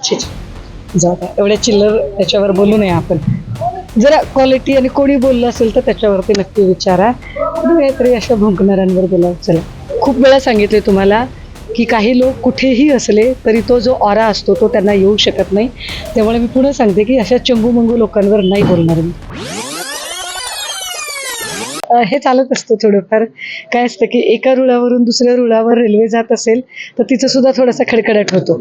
छी छी. जाऊ द्या, एवढ्या चिल्लर त्याच्यावर बोलू नये आपण. जरा क्वालिटी आणि कोणी बोललं असेल तर त्याच्यावरती नक्की विचारा. काहीतरी अशा भुंकणाऱ्यांवर बोला. चला, खूप वेळा सांगितले तुम्हाला की काही लोक कुठेही असले तरी तो जो ऑरा असतो तो त्यांना येऊ शकत नाही. त्यामुळे मी पुन्हा सांगते की अशा चंगू लोकांवर नाही बोलणार मी. हे चालत असतं थोडंफार. काय असतं की एका रुळावरून दुसऱ्या रुळावर रेल्वे जात असेल तर तिचं सुद्धा थोडासा खडखडाट होतो.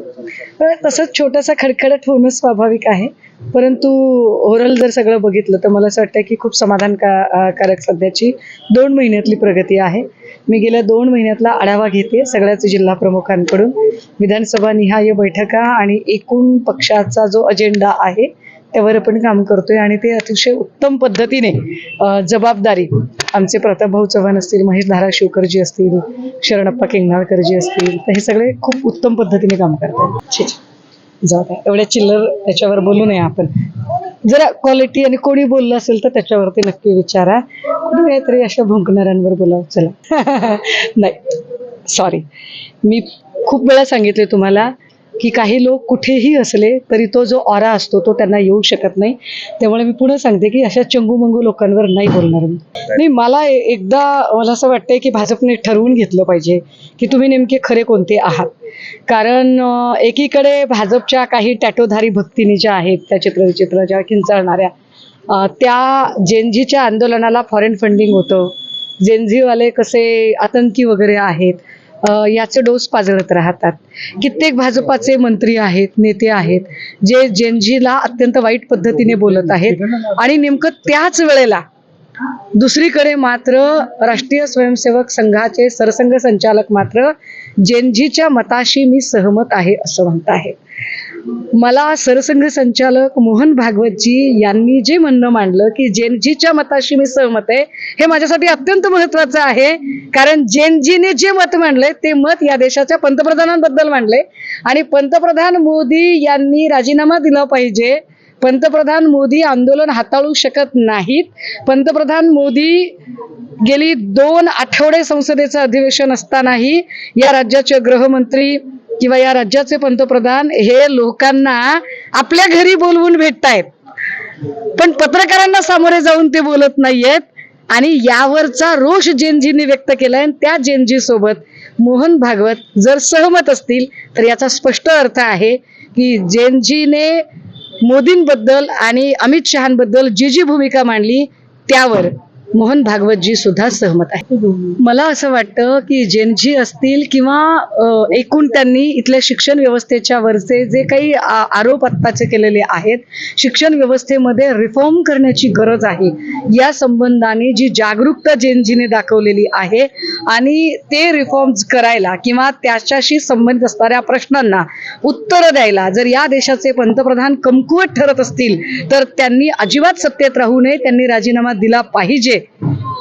तसंच छोटासा खडखडाट होणं स्वाभाविक आहे. परंतु ओव्हरऑल जर सगळं बघितलं तर मला असं वाटतं की खूप कारक सध्याची 2 महिन्यातली प्रगती आहे. मी गेल्या 2 महिन्यातला आढावा घेते सगळ्याच जिल्हा प्रमुखांकडून. विधानसभा निहाय बैठका आणि एकूण पक्षाचा जो अजेंडा आहे त्यावर आपण काम करतोय आणि ते अतिशय उत्तम पद्धतीने जबाबदारी आमचे प्रतापभाऊ चव्हाण असतील, महेश धाराशिवकरजी असतील, शरणप्पा किंगनाळकरजी असतील, तर हे सगळे खूप उत्तम पद्धतीने काम करतात. छी छी. जाऊ द्या, एवढ्या चिल्लर त्याच्यावर बोलू नये आपण. जरा क्वालिटी आणि कोणी बोललं असेल तर त्याच्यावरती नक्की विचारा. काहीतरी अशा भुंकणाऱ्यांवर बोला. चला. नाही, सॉरी. मी खूप वेळा सांगितले तुम्हाला की काही लोक कुठेही असले तरी तो जो ऑरा असतो तो त्यांना येऊ शकत नाही. त्यामुळे मी पुन्हा सांगते की अशा चंगू लोकांवर नाही बोलणार मी. नाही, मला मला असं वाटतंय की भाजपने ठरवून घेतलं पाहिजे की तुम्ही नेमके खरे कोणते आहात. कारण एकीकडे भाजपच्या काही टॅटोधारी भक्तिनी ज्या आहेत, त्या चित्रविचित्र ज्या किंचाळणाऱ्या, त्या जेनजीच्या आंदोलनाला फॉरेन फंडिंग होतं, जेनझीवाले कसे आतंकी वगैरे आहेत, याचे डोस पाजळत राहतात. कित्येक भाजपाचे मंत्री आहेत, नेते आहेत जे जेनजीला अत्यंत वाईट पद्धतीने बोलत आहेत. आणि नेमकं त्याच वेळेला दुसरीकडे मात्र राष्ट्रीय स्वयंसेवक संघाचे सरसंघ संचालक मात्र जेनजीच्या मताशी मी सहमत आहे असं म्हणत आहेत. मला सरसंघ संचालक मोहन भागवतजी यांनी जे म्हणणं मांडलं की जेनजीच्या मताशी मी सहमत आहे, हे माझ्यासाठी अत्यंत महत्त्वाचं आहे. कारण जेनजीने जे मत मांडले ते मत या देशाच्या पंतप्रधानांबद्दल मांडले आणि पंतप्रधान मोदी यांनी राजीनामा दिला पाहिजे. पंतप्रधान मोदी आंदोलन हाताळू शकत नाहीत. पंतप्रधान मोदी गेली 2 आठवडे संसदेचं अधिवेशन असतानाही या राज्याचे गृहमंत्री किंवा या राज्याचे पंतप्रधान हे लोकांना आपल्या घरी बोलवून भेटतायत, पण पत्रकारांना सामोरे जाऊन ते बोलत नाहीयेत. आणि यावरचा रोष जेनजीने व्यक्त केलाय. त्या जेनजी सोबत मोहन भागवत जर सहमत असतील तर याचा स्पष्ट अर्थ आहे की जेनजीने मोदींबद्दल आणि अमित शहांबद्दल जी भूमिका मांडली त्यावर मोहन भागवतजी सुद्धा सहमत आहे. मला असं वाटतं की जेनजी असतील किंवा एकूण त्यांनी इथल्या शिक्षण व्यवस्थेच्या वरचे जे काही आरोप आत्ताचे केलेले आहेत, शिक्षण व्यवस्थेमध्ये रिफॉर्म करण्याची गरज आहे या संबंधाने जी जागरूकता जेनजीने दाखवलेली आहे आणि ते रिफॉर्म्स करायला किंवा त्याच्याशी संबंधित असणाऱ्या प्रश्नांना उत्तर द्यायला जर या देशाचे पंतप्रधान कमकुवत ठरत असतील तर त्यांनी अजिबात सत्तेत राहू नये, त्यांनी राजीनामा दिला पाहिजे.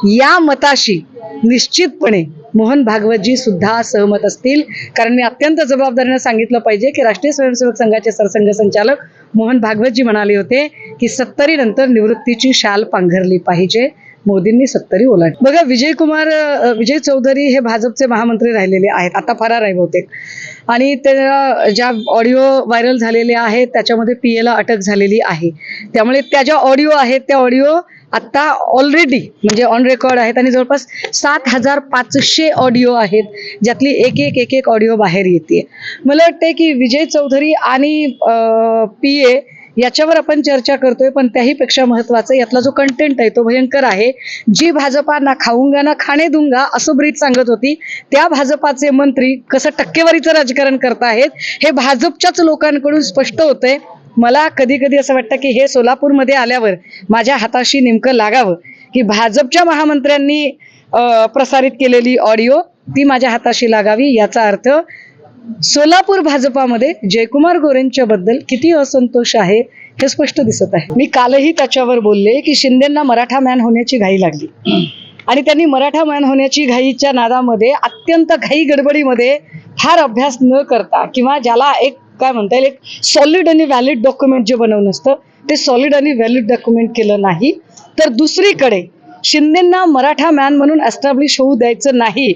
या मताशी निश्चितपणे मोहन भागवतजी सुद्धा सहमत असतील. कारण मी अत्यंत जबाबदारीने सांगितलं पाहिजे की राष्ट्रीय स्वयंसेवक संघाचे सरसंघ संचालक मोहन भागवतजी म्हणाले होते की 70 नंतर निवृत्तीची शाल पांघरली पाहिजे. मोदींनी 70 ओलांड. बघा, विजय चौधरी हे भाजपचे महामंत्री राहिलेले आहेत, आता फरार आहे बहुतेक. आणि त्या ज्या ऑडिओ व्हायरल झालेले आहेत त्याच्यामध्ये PA अटक झालेली आहे. त्यामुळे त्या ज्या ऑडिओ आहेत त्या ऑडिओ आता ऑलरेडी म्हणजे ऑन रेकॉर्ड आहेत आणि जवळपास 7500 ऑडिओ आहेत, ज्यातली एक ऑडिओ बाहेर येते. मला वाटतंय की विजय चौधरी आणि PA याच्यावर आपण चर्चा करतोय, पण त्याही पेक्षा महत्वाचं यातला जो कंटेंट आहे तो भयंकर आहे. जी भाजपा ना खाऊंगा ना खाणे दूंगा असं ब्रीद सांगत होती, त्या भाजपाचे मंत्री कसं टक्केवारीचं राजकारण करतायत हे भाजपच्याच लोकांकडून स्पष्ट होतंय. मला कधी कधी असं वाटतं की हे सोलापूरमध्ये आल्यावर माझ्या हाताशी नेमकं लागावं की भाजपच्या महामंत्र्यांनी प्रसारित केलेली ऑडिओ ती माझ्या हाताशी लागावी. याचा अर्थ सोलापूर भाजपामध्ये जयकुमार गोरेंच्या बद्दल किती असंतोष आहे हे स्पष्ट दिसत आहे. मी कालही त्याच्यावर बोलले की शिंदेंना मराठा मॅन होण्याची घाई लागली आणि त्यांनी मराठा मॅन होण्याची घाईच्या नादामध्ये अत्यंत घाई गडबडीमध्ये फार अभ्यास न करता किंवा ज्याला एक काय म्हणता येईल एक सॉलिड आणि व्हॅलिड डॉक्युमेंट जे बनवून असतं ते सॉलिड आणि व्हॅलिड डॉक्युमेंट केलं नाही. तर दुसरीकडे शिंदेंना मराठा मॅन म्हणून एस्टॅब्लिश होऊ द्यायचं नाही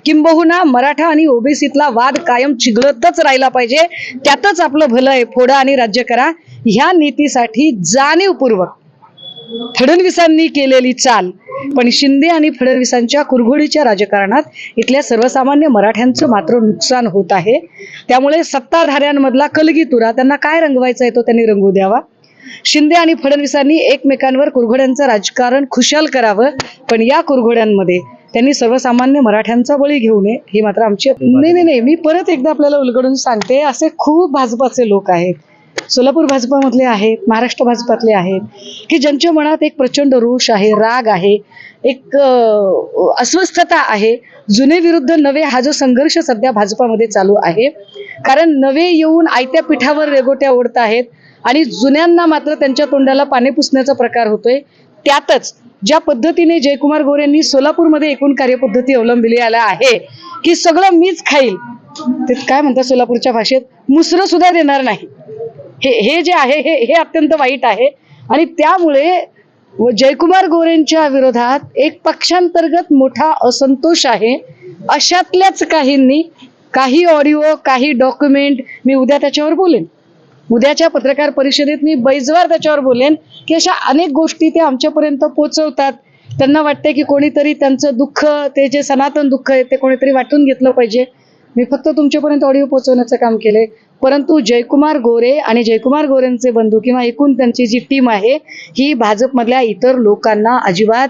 किंबहुना मराठा आणि ओबीसीतला वाद कायम चिघळतच राहिला पाहिजे, त्यातच आपलं भलं आहे, फोडा आणि राज्य करा, ह्या नीतीसाठी जाणीवपूर्वक फडणवीसांनी केलेली चाल. पण शिंदे आणि फडणवीसांच्या कुरघोडीच्या राजकारणात इथल्या सर्वसामान्य मराठ्यांचं मात्र नुकसान होत आहे. त्यामुळे सत्ताधाऱ्यांमधला कलगीतुरा त्यांना काय रंगवायचा आहे तो त्यांनी रंगू द्यावा. शिंदे आणि फडणवीसांनी एकमेकांवर कुरघोड्यांचं राजकारण खुशाल करावं, पण या कुरघोड्यांमध्ये त्यांनी सर्वसामान्य मराठ्यांचा बळी घेऊ नये, ही मात्र आमची. नाही, मी परत एकदा आपल्याला उलगडून सांगते, असे खूप भाजपाचे लोक आहेत, सोलापूर भाजपामधले आहेत, महाराष्ट्र भाजपातले आहेत, की ज्यांच्या मनात एक प्रचंड रोष आहे, राग आहे, एक अस्वस्थता आहे. जुने विरुद्ध नवे हा जो संघर्ष सध्या भाजपामध्ये चालू आहे, कारण नवे येऊन आयत्या पिठावर रेगोट्या ओढत आहेत आणि जुन्यांना मात्र त्यांच्या तोंडाला पाणी पुसण्याचा प्रकार होतोय. त्यातच ज्या पद्धतीने जयकुमार गोरेंनी सोलापूरमध्ये एकूण कार्यपद्धती अवलंबिली आहे की सगळं मीच खाईल, ते काय म्हणतात सोलापूरच्या भाषेत, मुसरं सुद्धा देणार नाही, हे जे आहे हे अत्यंत वाईट आहे. आणि त्यामुळे जयकुमार गोरेंच्या विरोधात एक पक्षांतर्गत मोठा असंतोष आहे. अशातल्याच काहींनी काही ऑडिओ, काही डॉक्युमेंट, मी उद्या त्याच्यावर बोलेन, उद्याच्या पत्रकार परिषदेत मी बैजवार त्याच्यावर बोलेन, की अशा अनेक गोष्टी ते आमच्यापर्यंत पोहोचवतात. त्यांना वाटते की कोणीतरी त्यांचं दुःख, ते जे सनातन दुःख आहे ते कोणीतरी वाटून घेतलं पाहिजे. मी फक्त तुमच्यापर्यंत ऑडिओ पोहोचवण्याचं काम केले, परंतु जयकुमार गोरे आणि जयकुमार गोरेंचे बंधू किंवा एकूण त्यांची जी टीम आहे ही भाजपमधल्या इतर लोकांना अजिबात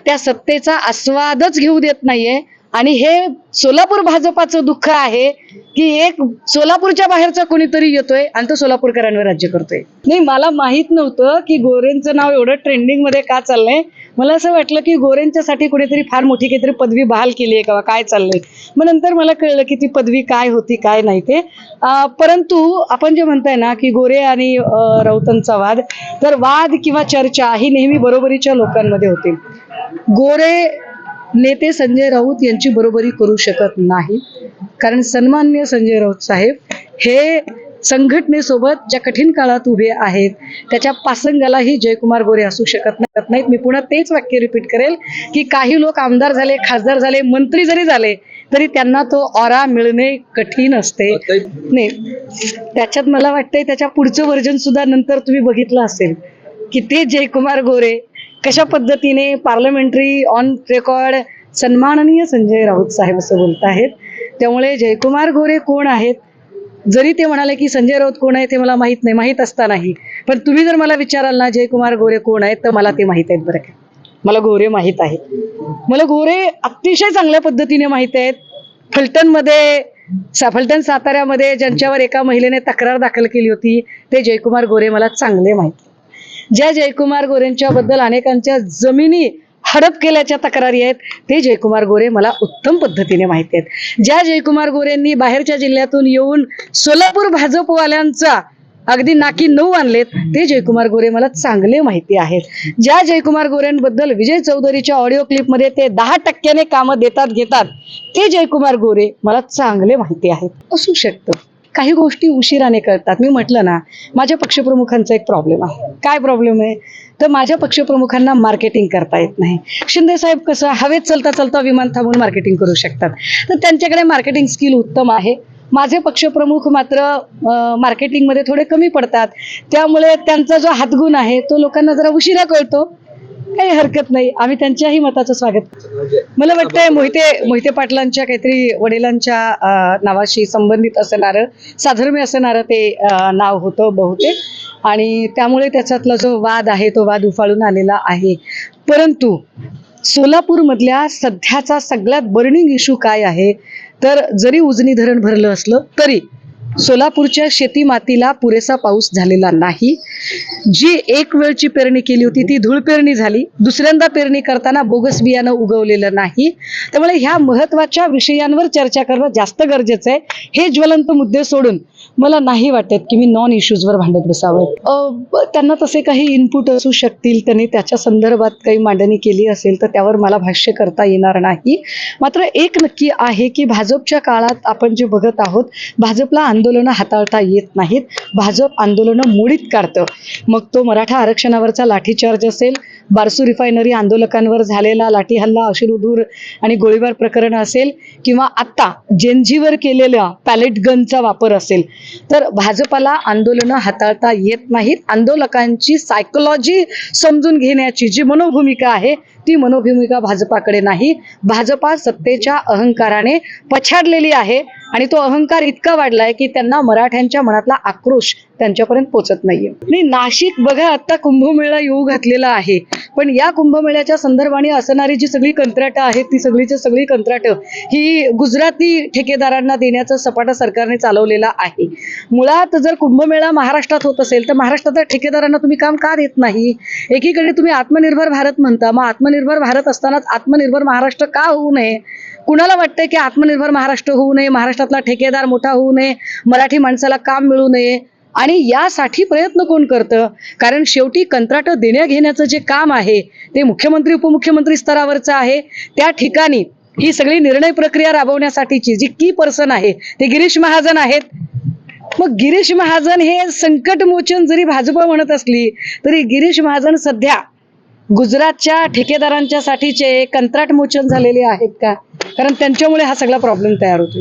त्या सत्तेचा आस्वादच घेऊ देत नाहीये. आणि हे सोलापूर भाजपाचं दुःख आहे की एक सोलापूरच्या बाहेरचा कोणीतरी येतोय आणि तो सोलापूरकरांवर राज्य करतोय. नाही, मला माहित नव्हतं की गोरेंचं नाव एवढं ट्रेंडिंग मध्ये का चाललंय. मला असं वाटलं की गोरेंच्यासाठी कोणीतरी फार मोठी काहीतरी पदवी बहाल केली आहे का, काय चाललंय. मग नंतर मला कळलं की ती पदवी काय होती काय नाही ते. परंतु आपण जे म्हणताय ना की गोरे आणि राऊतांचा वाद, तर वाद किंवा चर्चा ही नेहमी बरोबरीच्या लोकांमध्ये होती. गोरे नेते संजय राऊत यांची बरोबरी करू शकत नाही, कारण सन्माननीय संजय राऊत साहेब हे संघटनेसोबत ज्या कठीण काळात उभे आहेत त्याच्या पासंगालाही जयकुमार गोरे असू शकत नाहीत. मी पुन्हा तेच वाक्य रिपीट करेल की काही लोक आमदार झाले, खासदार झाले, मंत्री जरी झाले तरी त्यांना तो ऑरा मिळणे कठीण असते. नाही, त्याच्यात मला वाटतंय त्याच्या पुढचं व्हर्जन सुद्धा नंतर तुम्ही बघितलं असेल की ते जयकुमार गोरे कशा पद्धतीने पार्लमेंटरी ऑन रेकॉर्ड सन्माननीय संजय राऊत साहेब असं बोलत आहेत. त्यामुळे जयकुमार गोरे कोण आहेत, जरी ते म्हणाले की संजय राऊत कोण आहे ते मला माहित नाही, माहीत असतानाही, पण तुम्ही जर मला विचाराल ना जयकुमार गोरे कोण आहेत तर मला ते माहीत आहेत. बरं का, मला गोरे माहीत आहेत, मला गोरे अतिशय चांगल्या पद्धतीने माहीत आहेत. फलटण साताऱ्यामध्ये ज्यांच्यावर एका महिलेने तक्रार दाखल केली होती ते जयकुमार गोरे मला चांगले माहिती. ज्या जयकुमार गोरेंच्या बद्दल अनेकांच्या जमिनी हडप केल्याच्या तक्रारी आहेत ते जयकुमार गोरे मला उत्तम पद्धतीने माहिती आहेत. ज्या जयकुमार गोरेंनी बाहेरच्या जिल्ह्यातून येऊन सोलापूर भाजपवाल्यांचा अगदी नाकी 9 आणलेत ते जयकुमार गोरे मला चांगले माहिती आहेत. ज्या जयकुमार गोरेंबद्दल विजय चौधरीच्या ऑडिओ क्लिपमध्ये ते 10% कामं घेतात ते जयकुमार गोरे मला चांगले माहिती आहेत. असू शकतं काही गोष्टी उशिराने कळतात. मी म्हटलं ना, माझ्या पक्षप्रमुखांचा एक प्रॉब्लेम आहे. काय प्रॉब्लेम आहे तर माझ्या पक्षप्रमुखांना मार्केटिंग करता येत नाही. शिंदे साहेब कसं हवेत चलता चलता विमान थांबून मार्केटिंग करू शकतात, तर त्यांच्याकडे मार्केटिंग स्किल उत्तम आहे. माझे पक्षप्रमुख मात्र मार्केटिंगमध्ये थोडे कमी पडतात. त्यामुळे त्यांचा जो हातगुण आहे तो लोकांना जरा उशिरा कळतो. काही हरकत नाही, आम्ही त्यांच्याही मताचं स्वागत. मला वाटतंय मोहिते पाटलांच्या काहीतरी वडिलांच्या नावाशी संबंधित असणारं, साधर्म्य असणारं ते नाव होतं बहुतेक, आणि त्यामुळे त्याच्यातला जो वाद आहे तो वाद उफाळून आलेला आहे. परंतु सोलापूरमधल्या सध्याचा सगळ्यात बर्निंग इश्यू काय आहे तर जरी उजनी धरण भरलं असलं तरी सोलापूरच्या शेती मातीला पुरेसा पाऊस झालेला नाही. जी एक वेळची पेरणी केली होती ती धूळ पेरणी झाली. दुसऱ्यांदा पेरणी करताना बोगस बियाणं उगवलेलं नाही. त्यामुळे ह्या महत्वाच्या विषयांवर चर्चा करणं जास्त गरजेचं आहे. हे ज्वलंत मुद्दे सोडून मला नाही वाटत की मी नॉन इश्यूजवर भांडत बसावं. त्यांना तसे काही इनपुट असू शकतील, त्यांनी त्याच्या संदर्भात काही मांडणी केली असेल तर त्यावर मला भाष्य करता येणार नाही. मात्र एक नक्की आहे की भाजपच्या काळात आपण जे बघत आहोत, भाजपला आंदोलनं हाताळता येत नाहीत. भाजप आंदोलनं मोडीत काढतं. मग तो मराठा आरक्षणावरचा लाठीचार्ज असेल, बारसू रिफायनरी आंदोलकांवर झालेला लाठी हल्ला, अश्रूधूर आणि गोळीबार प्रकरण असेल, किंवा आत्ता जेनजीवर केलेला पॅलेट गनचा वापर असेल, तर भाजपाला आंदोलनं हाताळता येत नाहीत. आंदोलकांची सायकोलॉजी समजून घेण्याची जी मनोभूमिका आहे ती मनोभूमिका भाजपाकडे नाही. भाजपा सत्तेच्या अहंकाराने पछाडलेली आहे आणि तो अहंकार इतका वाढलाय की त्यांना मराठ्यांच्या मनातला आक्रोश त्यांच्यापर्यंत पोहोचत नाहीये. आणि नाशिक बघा आता कुंभमेळा येऊ घातलेला आहे, पण या कुंभमेळ्याच्या संदर्भाने असणारी जी सगळी कंत्राटं आहेत ती सगळीची सगळी कंत्राटं ही गुजराती ठेकेदारांना देण्याचं सपाटा सरकारने चालवलेला आहे. मुळात जर कुंभमेळा महाराष्ट्रात होत असेल तर महाराष्ट्रातल्या ठेकेदारांना तुम्ही काम का देत नाही? एकीकडे तुम्ही आत्मनिर्भर भारत म्हणता, मग आत्मनिर्भर भारत असतानाच आत्मनिर्भर महाराष्ट्र का होऊ नये? कुणाला वाटतंय की आत्मनिर्भर महाराष्ट्र होऊ नये, महाराष्ट्रातला ठेकेदार मोठा होऊ नये, मराठी माणसाला काम मिळू नये? आणि यासाठी प्रयत्न कोण करतं? कारण शेवटी कंत्राटं देण्या घेण्याचं जे काम आहे ते मुख्यमंत्री उपमुख्यमंत्री स्तरावरचं आहे. त्या ठिकाणी ही सगळी निर्णय प्रक्रिया राबवण्यासाठीची जी की पर्सन आहे ते गिरीश महाजन आहेत. मग गिरीश महाजन हे संकटमोचन जरी भाजपा म्हणत असली तरी गिरीश महाजन सध्या गुजरातच्या ठेकेदारांच्या साठीचे कंत्राट मोचन झालेले आहेत का? कारण त्यांच्यामुळे हा सगळा प्रॉब्लेम तयार होतो.